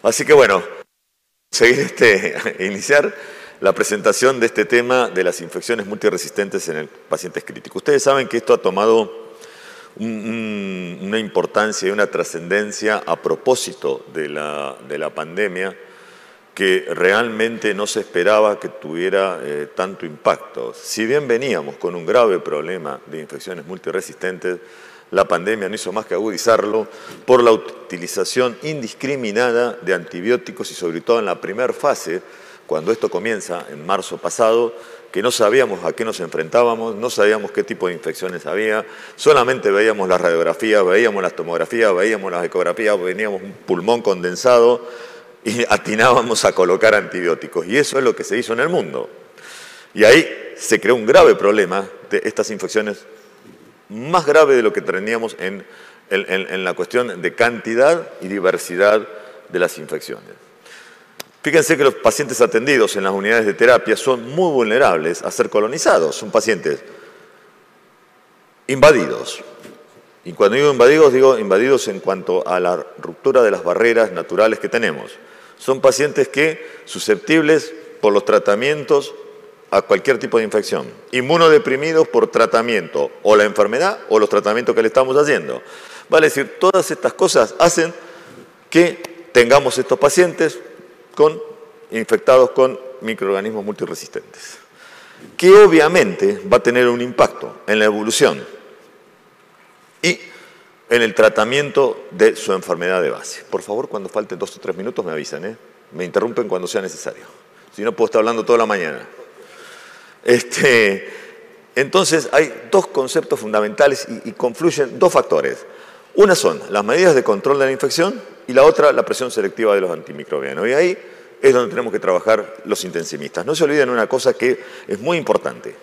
Así que bueno, iniciar la presentación de este tema de las infecciones multiresistentes en pacientes críticos. Ustedes saben que esto ha tomado una importancia y una trascendencia a propósito de la pandemia que realmente no se esperaba que tuviera tanto impacto. Si bien veníamos con un grave problema de infecciones multiresistentes, la pandemia no hizo más que agudizarlo por la utilización indiscriminada de antibióticos y sobre todo en la primera fase, cuando esto comienza en marzo pasado, que no sabíamos a qué nos enfrentábamos, no sabíamos qué tipo de infecciones había, solamente veíamos las radiografías, veíamos las tomografías, veíamos las ecografías, veíamos un pulmón condensado y atinábamos a colocar antibióticos. Y eso es lo que se hizo en el mundo. Y ahí se creó un grave problema de estas infecciones, más grave de lo que teníamos en la cuestión de cantidad y diversidad de las infecciones. Fíjense que los pacientes atendidos en las unidades de terapia son muy vulnerables a ser colonizados. Son pacientes invadidos. Y cuando digo invadidos en cuanto a la ruptura de las barreras naturales que tenemos. Son pacientes susceptibles por los tratamientos a cualquier tipo de infección. Inmunodeprimidos por tratamiento, o la enfermedad o los tratamientos que le estamos haciendo. Vale decir, todas estas cosas hacen que tengamos estos pacientes infectados con microorganismos multiresistentes, que obviamente va a tener un impacto en la evolución y en el tratamiento de su enfermedad de base. Por favor, cuando falten 2 o 3 minutos me avisan, me interrumpen cuando sea necesario. Si no, puedo estar hablando toda la mañana. Entonces, hay dos conceptos fundamentales y confluyen dos factores. Una son las medidas de control de la infección y la otra, la presión selectiva de los antimicrobianos. Y ahí es donde tenemos que trabajar los intensivistas. No se olviden una cosa que es muy importante.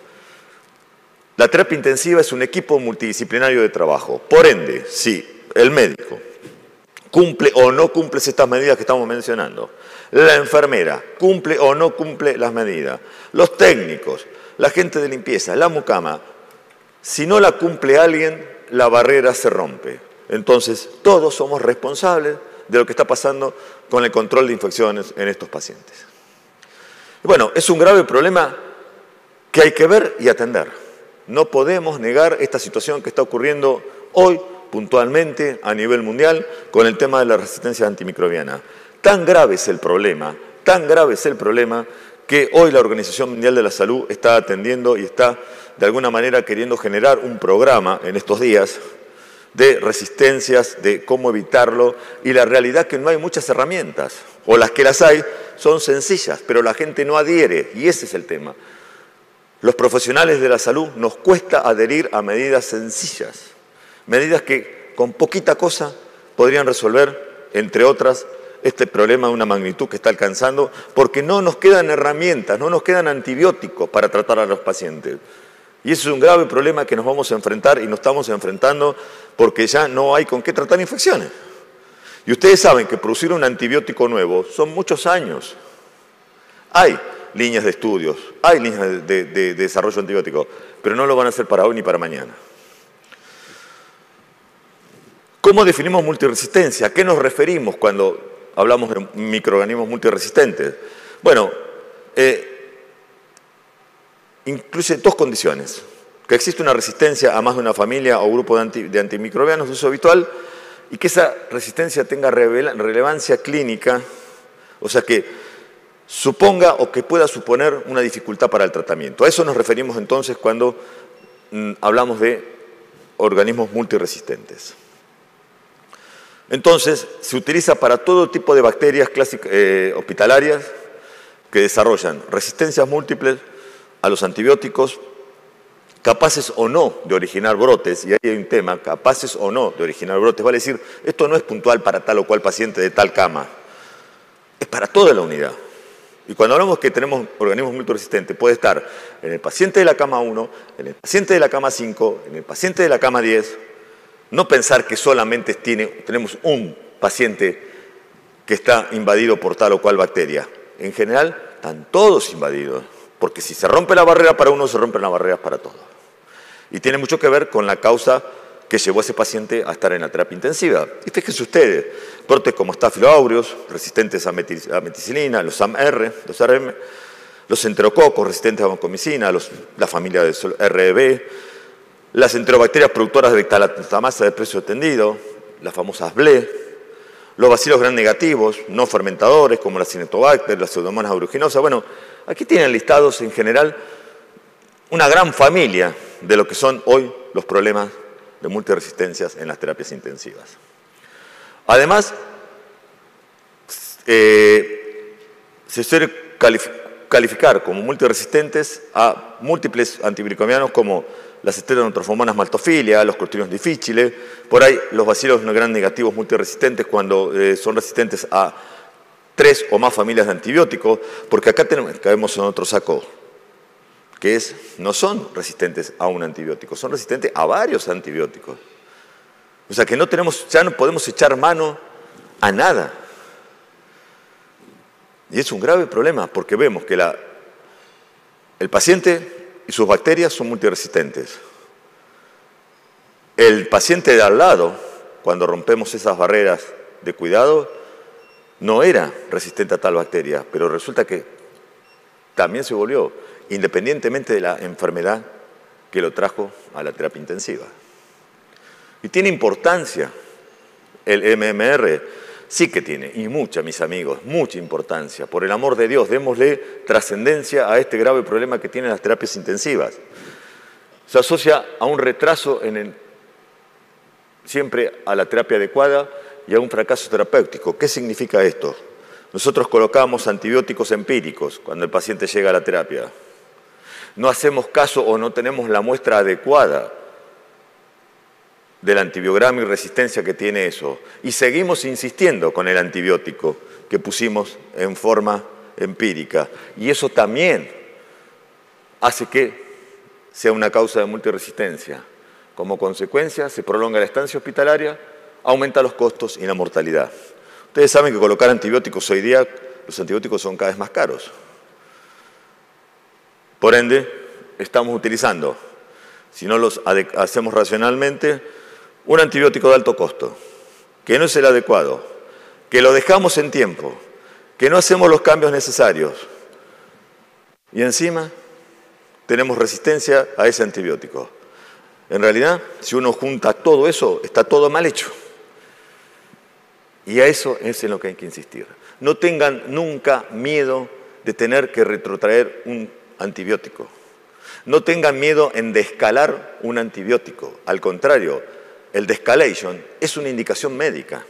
La terapia intensiva es un equipo multidisciplinario de trabajo. Por ende, si el médico cumple o no cumple estas medidas que estamos mencionando, la enfermera cumple o no cumple las medidas, los técnicos, la gente de limpieza, la mucama, si no la cumple alguien, la barrera se rompe. Entonces, todos somos responsables de lo que está pasando con el control de infecciones en estos pacientes. Bueno, es un grave problema que hay que ver y atender. No podemos negar esta situación que está ocurriendo hoy puntualmente a nivel mundial con el tema de la resistencia antimicrobiana. Tan grave es el problema que hoy la Organización Mundial de la Salud está atendiendo y está de alguna manera queriendo generar un programa en estos días de resistencias, de cómo evitarlo, y la realidad es que no hay muchas herramientas, o las que las hay son sencillas, pero la gente no adhiere, y ese es el tema. Los profesionales de la salud nos cuesta adherir a medidas sencillas, medidas que con poquita cosa podrían resolver, entre otras, este problema de una magnitud que está alcanzando, porque no nos quedan herramientas, no nos quedan antibióticos para tratar a los pacientes. Y ese es un grave problema que nos vamos a enfrentar y nos estamos enfrentando porque ya no hay con qué tratar infecciones. Y ustedes saben que producir un antibiótico nuevo son muchos años. Hay líneas de estudios, hay líneas de desarrollo antibiótico, pero no lo van a hacer para hoy ni para mañana. ¿Cómo definimos multiresistencia? ¿A qué nos referimos cuando hablamos de microorganismos multiresistentes? Bueno, incluye dos condiciones. Que existe una resistencia a más de una familia o grupo de antimicrobianos de uso habitual y que esa resistencia tenga relevancia clínica, o sea que suponga o que pueda suponer una dificultad para el tratamiento. A eso nos referimos entonces cuando hablamos de organismos multiresistentes. Entonces, se utiliza para todo tipo de bacterias hospitalarias que desarrollan resistencias múltiples a los antibióticos, capaces o no de originar brotes, y ahí hay un tema, capaces o no de originar brotes, vale decir, esto no es puntual para tal o cual paciente de tal cama, es para toda la unidad. Y cuando hablamos que tenemos organismos multiresistentes, puede estar en el paciente de la cama 1, en el paciente de la cama 5, en el paciente de la cama 10, no pensar que solamente tenemos un paciente que está invadido por tal o cual bacteria. En general, están todos invadidos. Porque si se rompe la barrera para uno, se rompen las barreras para todos. Y tiene mucho que ver con la causa que llevó a ese paciente a estar en la terapia intensiva. Y fíjense ustedes, brotes como Staphylococcus aureus, resistentes a meticilina, los AMR, los RM, los enterococos resistentes a vancomicina, la familia de REB, las enterobacterias productoras de bectalamasa de precio extendido, las famosas BLE, los bacilos gram negativos, no fermentadores, como la Cinetobacter, la Pseudomonas aeruginosa. Bueno, aquí tienen listados en general una gran familia de lo que son hoy los problemas de multiresistencias en las terapias intensivas. Además, se suele calificar como multiresistentes a múltiples antiviricemianos como las esteronotrofomonas maltofilia, los clostridium difficile, por ahí los bacilos gram negativos multiresistentes cuando son resistentes a 3 o más familias de antibióticos, porque acá caemos en otro saco, que no son resistentes a un antibiótico, son resistentes a varios antibióticos. O sea que ya no podemos echar mano a nada. Y es un grave problema, porque vemos que el paciente y sus bacterias son multiresistentes. El paciente de al lado, cuando rompemos esas barreras de cuidado, no era resistente a tal bacteria, pero resulta que también se volvió, independientemente de la enfermedad que lo trajo a la terapia intensiva. Y tiene importancia el MMR, sí que tiene, y mucha, mis amigos, mucha importancia. Por el amor de Dios, démosle trascendencia a este grave problema que tienen las terapias intensivas. Se asocia a un retraso siempre a la terapia adecuada y a un fracaso terapéutico. ¿Qué significa esto? Nosotros colocamos antibióticos empíricos cuando el paciente llega a la terapia. No hacemos caso o no tenemos la muestra adecuada del antibiograma y resistencia que tiene eso. Y seguimos insistiendo con el antibiótico que pusimos en forma empírica. Y eso también hace que sea una causa de multiresistencia. Como consecuencia, se prolonga la estancia hospitalaria, aumenta los costos y la mortalidad. Ustedes saben que colocar antibióticos hoy día, los antibióticos son cada vez más caros. Por ende, estamos utilizando, si no los hacemos racionalmente, un antibiótico de alto costo, que no es el adecuado, que lo dejamos en tiempo, que no hacemos los cambios necesarios. Y encima tenemos resistencia a ese antibiótico. En realidad, si uno junta todo eso, está todo mal hecho. Y a eso es en lo que hay que insistir. No tengan nunca miedo de tener que retrotraer un antibiótico. No tengan miedo en descalar un antibiótico. Al contrario, el de-escalation es una indicación médica.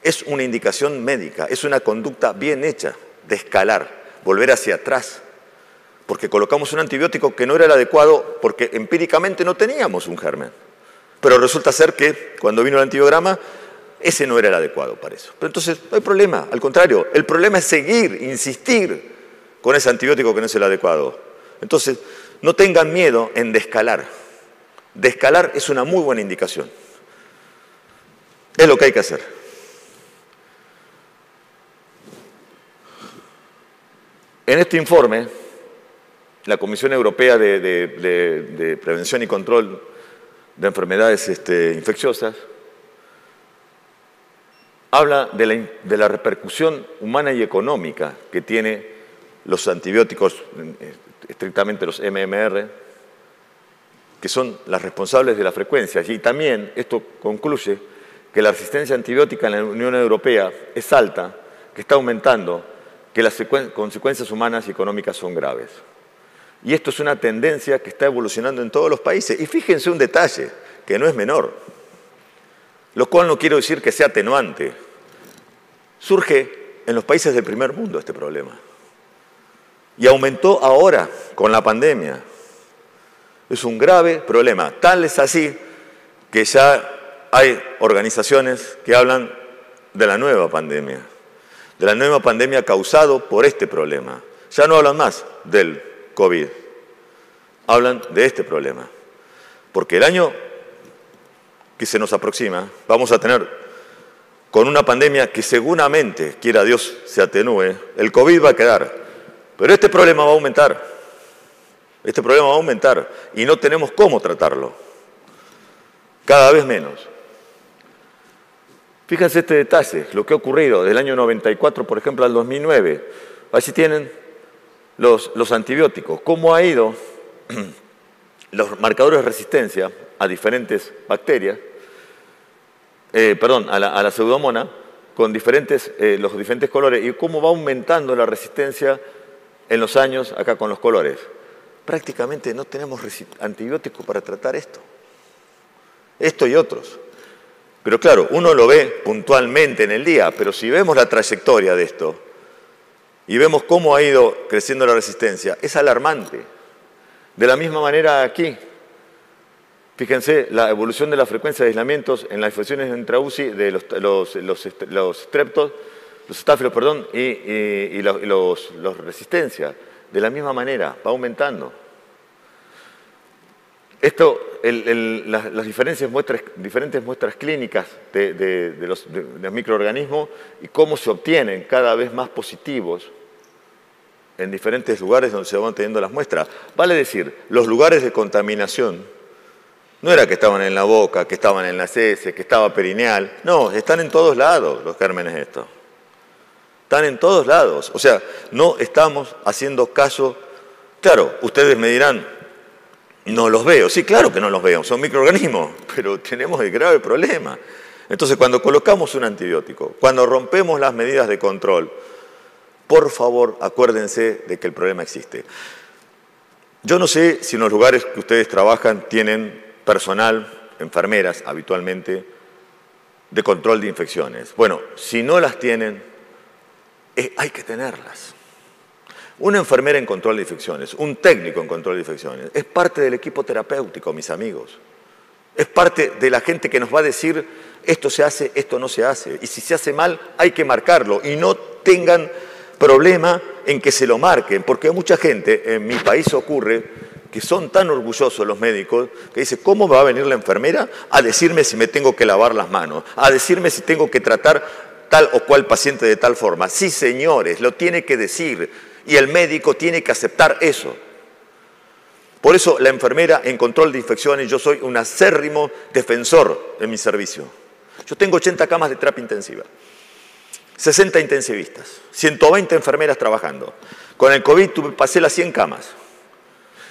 Es una indicación médica, es una conducta bien hecha, de escalar, volver hacia atrás. Porque colocamos un antibiótico que no era el adecuado porque empíricamente no teníamos un germen. Pero resulta ser que cuando vino el antibiograma, ese no era el adecuado para eso. Pero entonces no hay problema, al contrario, el problema es seguir, insistir con ese antibiótico que no es el adecuado. Entonces, no tengan miedo en descalar. Descalar es una muy buena indicación. Es lo que hay que hacer. En este informe, la Comisión Europea de Prevención y Control de Enfermedades Infecciosas habla de la repercusión humana y económica que tiene los antibióticos, estrictamente los MMR, que son las responsables de la frecuencia. Y también esto concluye que la resistencia antibiótica en la Unión Europea es alta, que está aumentando, que las consecuencias humanas y económicas son graves. Y esto es una tendencia que está evolucionando en todos los países. Y fíjense un detalle, que no es menor, lo cual no quiero decir que sea atenuante. Surge en los países del primer mundo este problema. Y aumentó ahora con la pandemia. Es un grave problema. Tal es así que ya hay organizaciones que hablan de la nueva pandemia. De la nueva pandemia causado por este problema. Ya no hablan más del COVID. Hablan de este problema. Porque el año que se nos aproxima, vamos a tener con una pandemia que seguramente, quiera Dios, se atenúe, el COVID va a quedar. Pero este problema va a aumentar. Este problema va a aumentar y no tenemos cómo tratarlo. Cada vez menos. Fíjense este detalle, lo que ha ocurrido del año 94, por ejemplo, al 2009. Allí tienen los antibióticos. ¿Cómo ha ido los marcadores de resistencia a diferentes bacterias, a la pseudomonas, con los diferentes colores, y cómo va aumentando la resistencia en los años acá con los colores? Prácticamente no tenemos antibióticos para tratar esto y otros. Pero claro, uno lo ve puntualmente en el día, pero si vemos la trayectoria de esto y vemos cómo ha ido creciendo la resistencia, es alarmante. De la misma manera aquí, fíjense la evolución de la frecuencia de aislamientos en las infecciones intra-UCI de los estáfilos, y los resistencias. De la misma manera, va aumentando. Esto, las diferentes muestras clínicas de los microorganismos y cómo se obtienen cada vez más positivos en diferentes lugares donde se van teniendo las muestras. Vale decir, los lugares de contaminación no era que estaban en la boca, que estaban en las heces, que estaba perineal. No, están en todos lados los gérmenes estos. Están en todos lados. O sea, no estamos haciendo caso. Claro, ustedes me dirán, no los veo. Sí, claro que no los veo, son microorganismos, pero tenemos el grave problema. Entonces, cuando colocamos un antibiótico, cuando rompemos las medidas de control, por favor, acuérdense de que el problema existe. Yo no sé si en los lugares que ustedes trabajan tienen personal, enfermeras habitualmente, de control de infecciones. Bueno, si no las tienen, hay que tenerlas. Una enfermera en control de infecciones, un técnico en control de infecciones, es parte del equipo terapéutico, mis amigos. Es parte de la gente que nos va a decir, esto se hace, esto no se hace. Y si se hace mal, hay que marcarlo. Y no tengan problema en que se lo marquen, porque mucha gente, en mi país ocurre, que son tan orgullosos los médicos, que dicen, ¿cómo va a venir la enfermera a decirme si me tengo que lavar las manos? A decirme si tengo que tratar tal o cual paciente de tal forma. Sí, señores, lo tiene que decir. Y el médico tiene que aceptar eso. Por eso la enfermera en control de infecciones, yo soy un acérrimo defensor en mi servicio. Yo tengo 80 camas de terapia intensiva, 60 intensivistas, 120 enfermeras trabajando. Con el COVID pasé las 100 camas.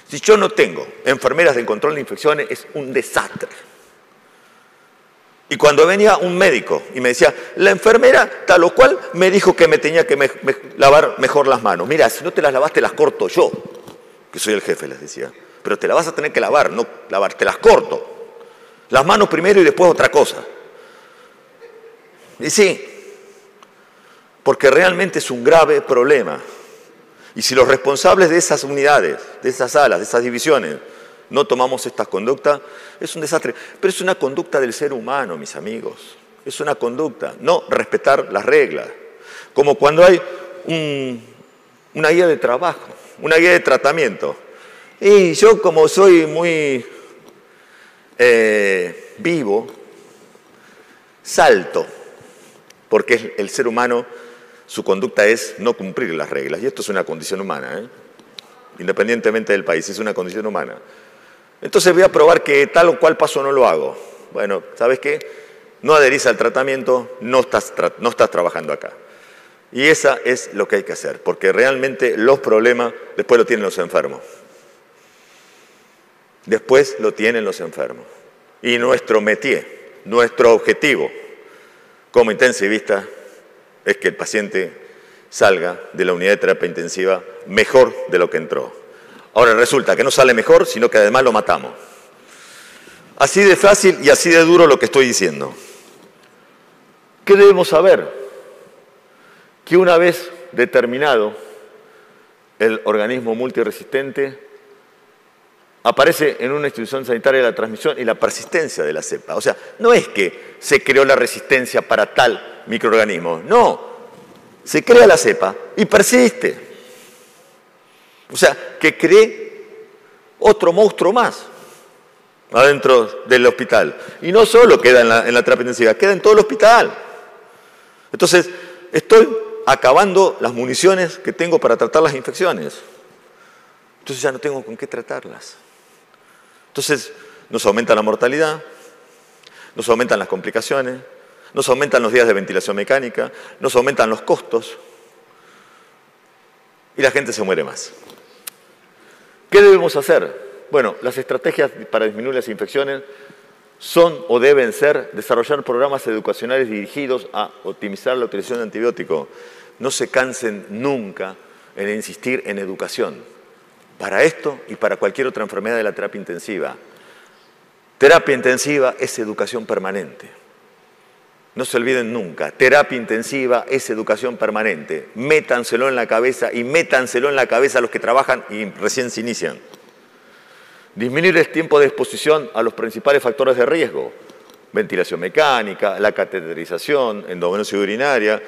Si yo no tengo enfermeras en control de infecciones, es un desastre. Y cuando venía un médico y me decía, la enfermera tal o cual me dijo que me tenía que lavar mejor las manos. Mira, si no te las lavas, te las corto yo, que soy el jefe, les decía. Pero te las vas a tener que lavar, no lavar, te las corto. Las manos primero y después otra cosa. Y sí, porque realmente es un grave problema. Y si los responsables de esas unidades, de esas salas, de esas divisiones, no tomamos estas conductas, es un desastre. Pero es una conducta del ser humano, mis amigos. Es una conducta, no respetar las reglas. Como cuando hay una guía de trabajo, una guía de tratamiento. Y yo, como soy muy vivo, salto, porque el ser humano, su conducta es no cumplir las reglas. Y esto es una condición humana, independientemente del país, es una condición humana. Entonces voy a probar que tal o cual paso no lo hago. Bueno, ¿sabes qué? No adherís al tratamiento, no estás trabajando acá. Y esa es lo que hay que hacer, porque realmente los problemas después lo tienen los enfermos. Después lo tienen los enfermos. Y nuestro métier, nuestro objetivo como intensivista es que el paciente salga de la unidad de terapia intensiva mejor de lo que entró. Ahora resulta que no sale mejor, sino que además lo matamos. Así de fácil y así de duro lo que estoy diciendo. ¿Qué debemos saber? Que una vez determinado el organismo multiresistente, aparece en una institución sanitaria la transmisión y la persistencia de la cepa. O sea, no es que se creó la resistencia para tal microorganismo, no. Se crea la cepa y persiste. O sea, que cree otro monstruo más adentro del hospital. Y no solo queda en la terapia intensiva, queda en todo el hospital. Entonces, estoy acabando las municiones que tengo para tratar las infecciones. Entonces ya no tengo con qué tratarlas. Entonces, nos aumenta la mortalidad, nos aumentan las complicaciones, nos aumentan los días de ventilación mecánica, nos aumentan los costos y la gente se muere más. ¿Qué debemos hacer? Bueno, las estrategias para disminuir las infecciones son o deben ser desarrollar programas educacionales dirigidos a optimizar la utilización de antibióticos. No se cansen nunca en insistir en educación. Para esto y para cualquier otra enfermedad de la terapia intensiva. Terapia intensiva es educación permanente. No se olviden nunca, terapia intensiva es educación permanente. Métanselo en la cabeza y métanselo en la cabeza a los que trabajan y recién se inician. Disminuir el tiempo de exposición a los principales factores de riesgo. Ventilación mecánica, la cateterización, endovenosis urinaria.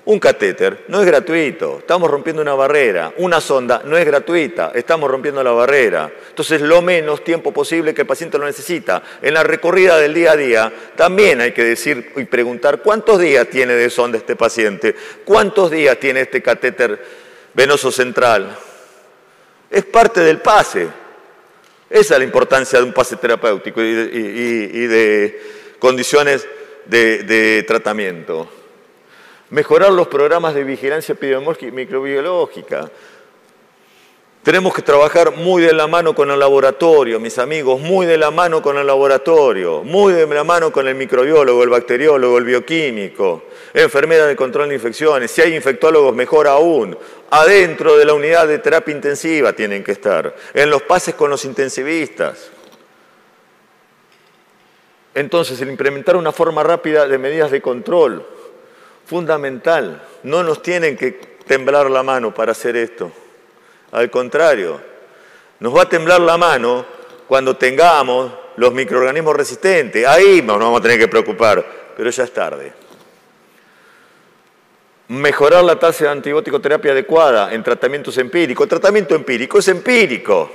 Un catéter no es gratuito, estamos rompiendo una barrera. Una sonda no es gratuita, estamos rompiendo la barrera. Entonces, lo menos tiempo posible que el paciente lo necesita. En la recorrida del día a día, también hay que decir y preguntar cuántos días tiene de sonda este paciente, cuántos días tiene este catéter venoso central. Es parte del pase. Esa es la importancia de un pase terapéutico y de condiciones de tratamiento. Mejorar los programas de vigilancia epidemiológica y microbiológica. Tenemos que trabajar muy de la mano con el laboratorio, mis amigos, muy de la mano con el laboratorio, muy de la mano con el microbiólogo, el bacteriólogo, el bioquímico, enfermera de control de infecciones. Si hay infectólogos, mejor aún. Adentro de la unidad de terapia intensiva tienen que estar, en los pases con los intensivistas. Entonces, el implementar una forma rápida de medidas de control, fundamental. No nos tienen que temblar la mano para hacer esto. Al contrario, nos va a temblar la mano cuando tengamos los microorganismos resistentes. Ahí nos vamos a tener que preocupar, pero ya es tarde. Mejorar la tasa de antibiótico-terapia adecuada en tratamientos empíricos. El tratamiento empírico es empírico.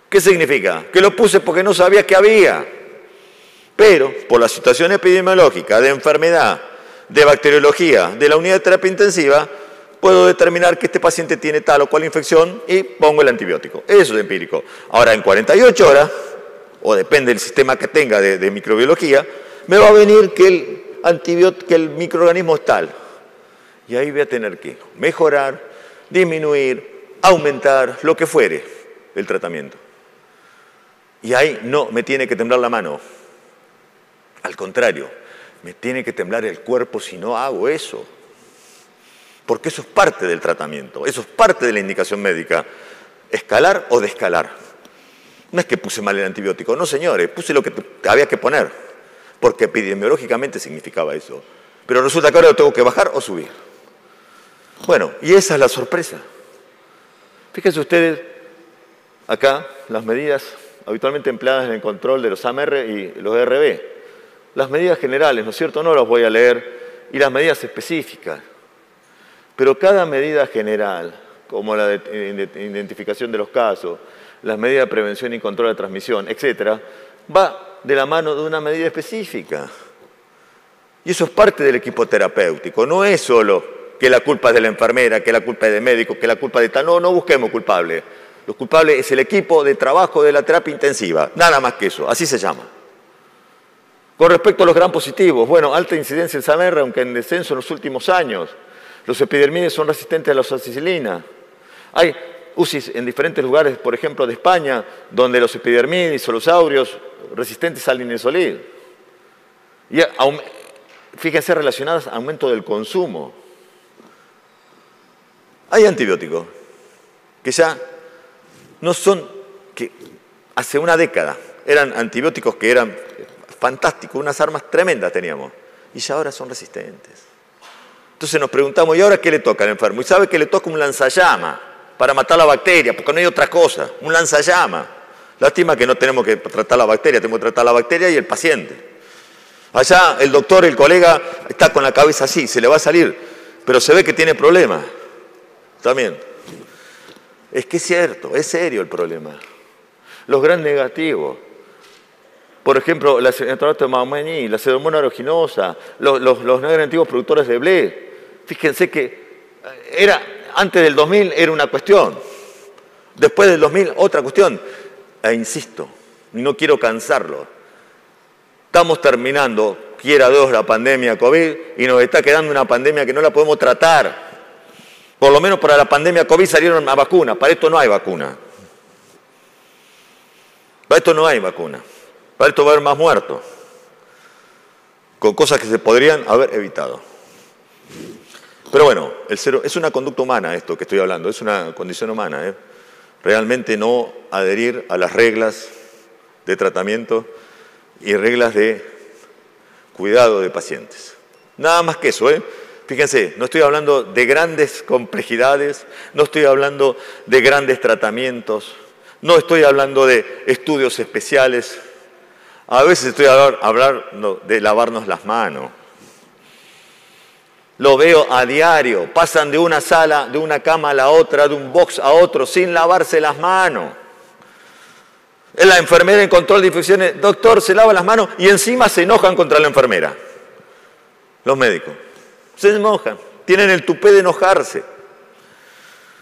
¿Qué significa? Que lo puse porque no sabía que había. Pero, por la situación epidemiológica, de enfermedad, de bacteriología, de la unidad de terapia intensiva, puedo determinar que este paciente tiene tal o cual infección y pongo el antibiótico. Eso es empírico. Ahora, en 48 horas, o depende del sistema que tenga de microbiología, me va a venir que el microorganismo es tal. Y ahí voy a tener que mejorar, disminuir, aumentar, lo que fuere el tratamiento. Y ahí no me tiene que temblar la mano. Al contrario, me tiene que temblar el cuerpo si no hago eso. Porque eso es parte del tratamiento, eso es parte de la indicación médica. Escalar o descalar. No es que puse mal el antibiótico, no señores, puse lo que había que poner. Porque epidemiológicamente significaba eso. Pero resulta que ahora lo tengo que bajar o subir. Bueno, y esa es la sorpresa. Fíjense ustedes, acá, las medidas habitualmente empleadas en el control de los AMR y los ERB. Las medidas generales, ¿no es cierto? No las voy a leer. Y las medidas específicas. Pero cada medida general, como la de identificación de los casos, las medidas de prevención y control de transmisión, etc., va de la mano de una medida específica. Y eso es parte del equipo terapéutico. No es solo que la culpa es de la enfermera, que la culpa es del médico, que la culpa es de tal. No, no busquemos culpables. Los culpables es el equipo de trabajo de la terapia intensiva. Nada más que eso. Así se llama. Con respecto a los gram positivos, bueno, alta incidencia en SAMR, aunque en descenso en los últimos años. Los epidermides son resistentes a la oxacicilina. Hay UCIs en diferentes lugares, por ejemplo, de España, donde los epidermides o los aureos resistentes al linezolid. Y fíjense relacionadas al aumento del consumo. Hay antibióticos que ya no son, que hace una década eran antibióticos que eran fantásticos, unas armas tremendas teníamos, y ya ahora son resistentes. Entonces nos preguntamos, ¿y ahora qué le toca al enfermo? Y sabe que le toca un lanzallamas para matar la bacteria, porque no hay otra cosa, un lanzallamas. Lástima que no tenemos que tratar la bacteria, tenemos que tratar la bacteria y el paciente. Allá el doctor, el colega, está con la cabeza así, se le va a salir, pero se ve que tiene problemas también. Es que es cierto, es serio el problema. Los gran negativos. Por ejemplo, la cianotrato de Maumani, la pseudomonas aeruginosa, los negativos productores de BLE. Fíjense que antes del 2000 era una cuestión, después del 2000 otra cuestión. E insisto, y no quiero cansarlo, estamos terminando quiera Dios, la pandemia COVID y nos está quedando una pandemia que no la podemos tratar. Por lo menos para la pandemia COVID salieron una vacuna, para esto no hay vacuna. Para esto no hay vacuna. Para esto va a haber más muertos. Con cosas que se podrían haber evitado. Pero bueno, es una conducta humana esto que estoy hablando, es una condición humana. Realmente no adherir a las reglas de tratamiento y reglas de cuidado de pacientes. Nada más que eso, Fíjense, no estoy hablando de grandes complejidades, no estoy hablando de grandes tratamientos, no estoy hablando de estudios especiales. A veces estoy hablando de lavarnos las manos. Lo veo a diario, pasan de una sala, de una cama a la otra, de un box a otro, sin lavarse las manos. La enfermera en control de infecciones, doctor, se lava las manos y encima se enojan contra la enfermera. Los médicos. Se enojan, tienen el tupé de enojarse.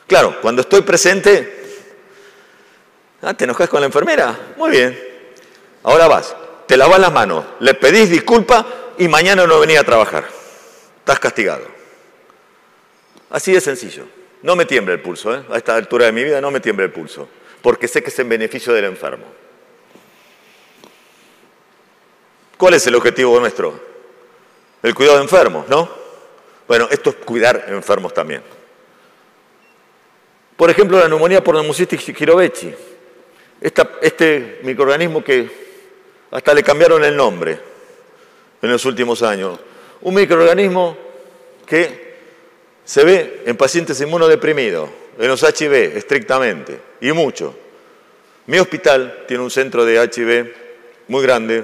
Claro, cuando estoy presente, ¿te enojas con la enfermera? Muy bien. Ahora vas, te lavas las manos, le pedís disculpa y mañana no venís a trabajar. Estás castigado. Así de sencillo. No me tiembla el pulso, a esta altura de mi vida no me tiembla el pulso, porque sé que es en beneficio del enfermo. ¿Cuál es el objetivo nuestro? El cuidado de enfermos, ¿no? Bueno, esto es cuidar enfermos también. Por ejemplo, la neumonía por Pneumocystis jirovecii. Este microorganismo que hasta le cambiaron el nombre en los últimos años. Un microorganismo que se ve en pacientes inmunodeprimidos, en los HIV estrictamente, y mucho. Mi hospital tiene un centro de HIV muy grande,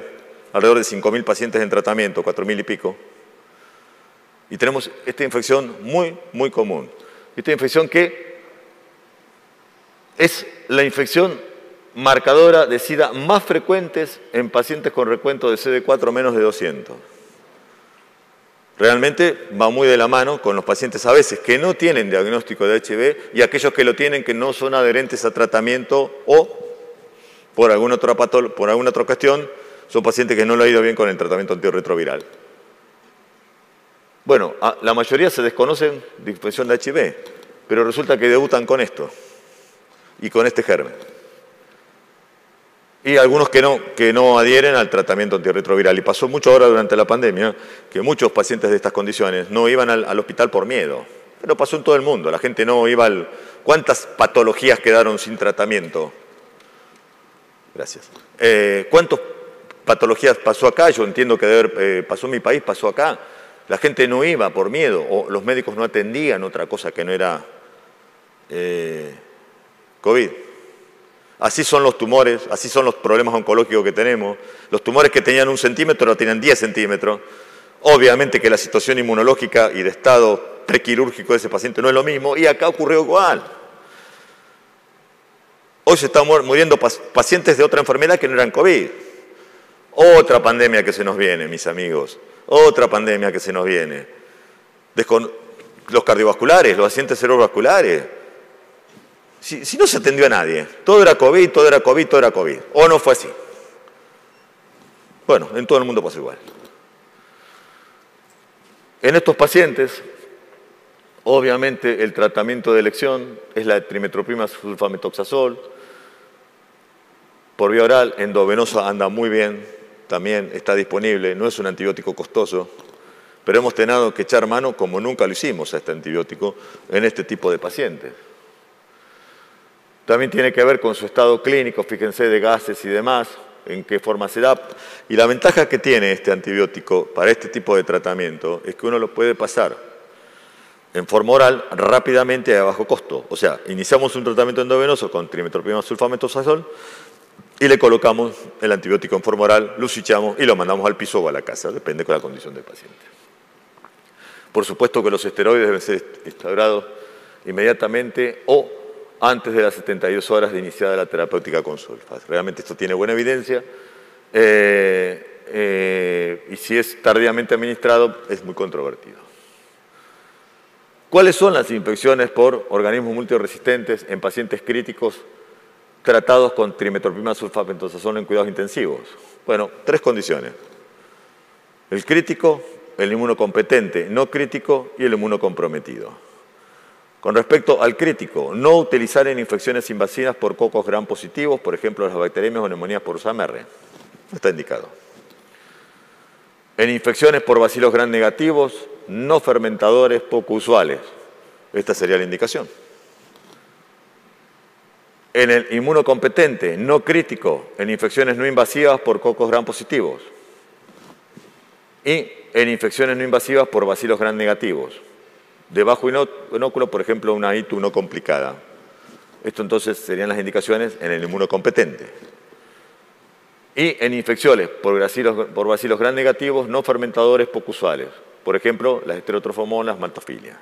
alrededor de 5.000 pacientes en tratamiento, 4.000 y pico. Y tenemos esta infección muy, muy común. Esta infección que es la infección marcadora de SIDA más frecuentes en pacientes con recuento de CD4 menos de 200. Realmente va muy de la mano con los pacientes a veces que no tienen diagnóstico de HIV y aquellos que lo tienen que no son adherentes a tratamiento o por alguna otra cuestión son pacientes que no le ha ido bien con el tratamiento antirretroviral. Bueno, la mayoría se desconocen de infección de HIV, pero resulta que debutan con esto y con este germen. Y algunos que no adhieren al tratamiento antirretroviral. Y pasó mucho ahora durante la pandemia que muchos pacientes de estas condiciones no iban al hospital por miedo. Pero pasó en todo el mundo. La gente no iba al... ¿Cuántas patologías quedaron sin tratamiento? Gracias. ¿Cuántas patologías pasó acá? Yo entiendo que pasó en mi país, pasó acá. La gente no iba por miedo, o los médicos no atendían otra cosa que no era COVID. Así son los tumores, así son los problemas oncológicos que tenemos. Los tumores que tenían 1 centímetro ahora tienen 10 centímetros. Obviamente que la situación inmunológica y de estado prequirúrgico de ese paciente no es lo mismo, y acá ocurrió igual. Hoy se están muriendo pacientes de otra enfermedad que no eran COVID. Otra pandemia que se nos viene, mis amigos. Otra pandemia que se nos viene. Los cardiovasculares, los accidentes cerebrovasculares. Si no se atendió a nadie, todo era COVID, todo era COVID, todo era COVID. ¿O no fue así? Bueno, en todo el mundo pasó igual. En estos pacientes, obviamente el tratamiento de elección es la trimetoprim sulfametoxazol. Por vía oral, endovenosa anda muy bien, también está disponible, no es un antibiótico costoso, pero hemos tenido que echar mano, como nunca lo hicimos a este antibiótico, en este tipo de pacientes. También tiene que ver con su estado clínico, fíjense, de gases y demás, en qué forma se da. Y la ventaja que tiene este antibiótico para este tipo de tratamiento es que uno lo puede pasar en forma oral rápidamente a bajo costo. O sea, iniciamos un tratamiento endovenoso con trimetoprim sulfametoxazol y le colocamos el antibiótico en forma oral, lo switchamos y lo mandamos al piso o a la casa, depende de la condición del paciente. Por supuesto que los esteroides deben ser instaurados inmediatamente o antes de las 72 horas de iniciada la terapéutica con sulfas. Realmente esto tiene buena evidencia y si es tardíamente administrado es muy controvertido. ¿Cuáles son las infecciones por organismos multiresistentes en pacientes críticos tratados con trimetoprim sulfametoxazol en cuidados intensivos? Bueno, 3 condiciones. El crítico, el inmunocompetente, no crítico y el inmunocomprometido. Con respecto al crítico, no utilizar en infecciones invasivas por cocos gram positivos, por ejemplo, las bacteriemias o neumonías por USAMR. No está indicado. En infecciones por bacilos gram negativos, no fermentadores poco usuales. Esta sería la indicación. En el inmunocompetente, no crítico, en infecciones no invasivas por cocos gram positivos. Y en infecciones no invasivas por bacilos gram negativos. De bajo inóculo, por ejemplo, una ITU no complicada. Esto entonces serían las indicaciones en el inmunocompetente. Y en infecciones por bacilos gram negativos, no fermentadores poco usuales. Por ejemplo, las esterotrofomonas, maltofilia.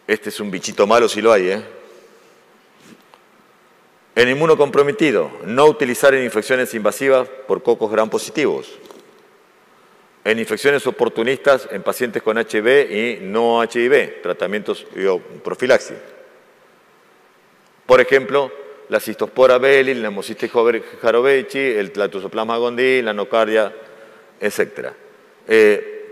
Este es un bichito malo si lo hay, ¿eh? En inmunocomprometido, no utilizar en infecciones invasivas por cocos gram positivos. En infecciones oportunistas en pacientes con HIV y no HIV, tratamientos y profilaxis. Por ejemplo, la cistospora belli, la hemocystis jarovechi, la Toxoplasma gondii, la nocardia, etc.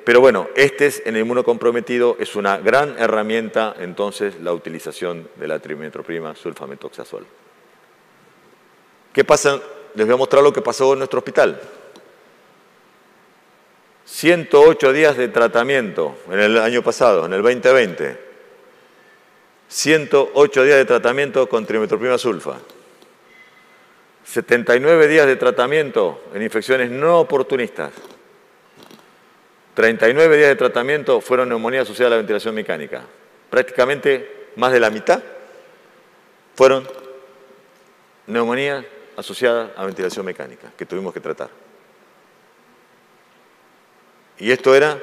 Pero bueno, este es en el inmunocomprometido, es una gran herramienta entonces la utilización de la trimetroprima sulfamethoxazol. ¿Qué pasa? Les voy a mostrar lo que pasó en nuestro hospital. 108 días de tratamiento en el año pasado, en el 2020. 108 días de tratamiento con trimetroprima sulfa. 79 días de tratamiento en infecciones no oportunistas. 39 días de tratamiento fueron neumonías asociadas a la ventilación mecánica. Prácticamente más de la mitad fueron neumonías asociadas a ventilación mecánica que tuvimos que tratar. Y esto era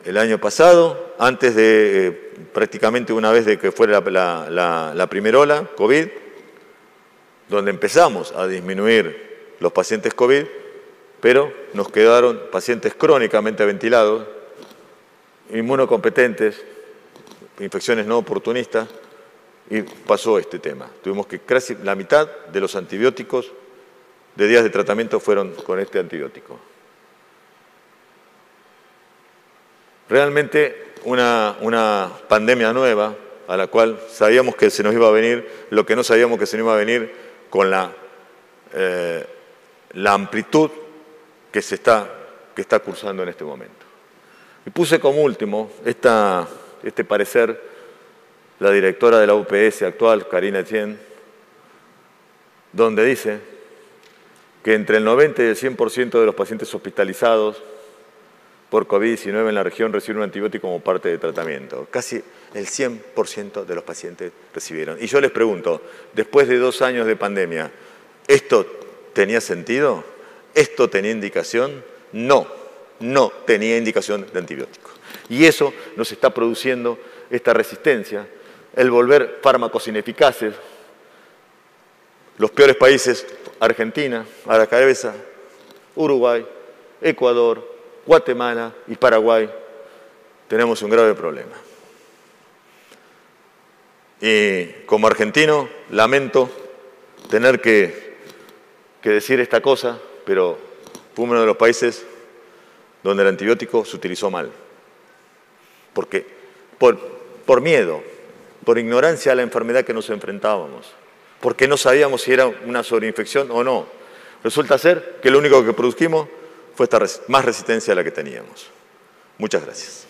el año pasado, antes de prácticamente una vez de que fuera la primera ola, COVID, donde empezamos a disminuir los pacientes COVID, pero nos quedaron pacientes crónicamente ventilados, inmunocompetentes, infecciones no oportunistas, y pasó este tema. Tuvimos que casi la mitad de los antibióticos de días de tratamiento fueron con este antibiótico. Realmente una pandemia nueva a la cual sabíamos que se nos iba a venir, lo que no sabíamos que se nos iba a venir con la amplitud que está cursando en este momento. Y puse como último este parecer la directora de la UPS actual, Karina Etienne, donde dice que entre el 90 y el 100% de los pacientes hospitalizados por COVID-19 en la región reciben un antibiótico como parte del tratamiento. Casi el 100% de los pacientes recibieron. Y yo les pregunto, después de 2 años de pandemia, ¿esto tenía sentido? ¿Esto tenía indicación? No, no tenía indicación de antibióticos. Y eso nos está produciendo esta resistencia, el volver fármacos ineficaces. Los peores países, Argentina, a la cabeza, Uruguay, Ecuador, Guatemala y Paraguay, tenemos un grave problema. Y como argentino, lamento tener que decir esta cosa, pero fue uno de los países donde el antibiótico se utilizó mal. Porque por miedo, por ignorancia a la enfermedad que nos enfrentábamos, porque no sabíamos si era una sobreinfección o no. Resulta ser que lo único que produjimos fue más resistencia a la que teníamos. Muchas gracias.